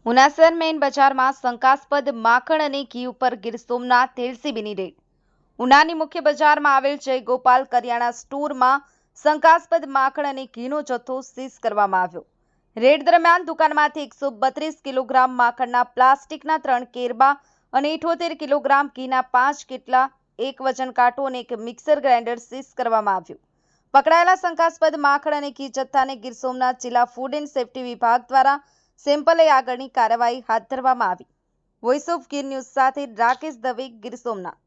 ઉનાસર main બજારમાં શંકાસ્પદ માખણ અને ઘી ઉપર ગીર સોમનાથ એલસીબીની રેડ। ઉનાની મુખ્ય બજારમાં આવેલ જય ગોપાલ કરિયાણા સ્ટોરમાં શંકાસ્પદ માખણ અને ઘીનો જથ્થો સીઝ કરવામાં આવ્યો। રેડ દરમિયાન દુકાનમાંથી 132 કિલોગ્રામ માખણના પ્લાસ્ટિકના 3 કેરબા અને 78 કિલોગ્રામ ઘીના 5 કિટલા, એક વજન કાંટો અને એક મિક્સર ગ્રાઇન્ડર સીઝ કરવામાં આવ્યું। પકડાયેલા શંકાસ્પદ માખણ અને ઘી જથ્થાને ગીર સોમનાથ જિલ્લા ફૂડ એન્ડ સેફ્ટી વિભાગ દ્વારા સેમ્પલ લઈ આગળની કાર્યવાહી હાથ ધરવામાં આવી। વોઇસ ઓફ ગીર ન્યૂઝ સાથે રાકેશ દવે, ગીર સોમનાથ।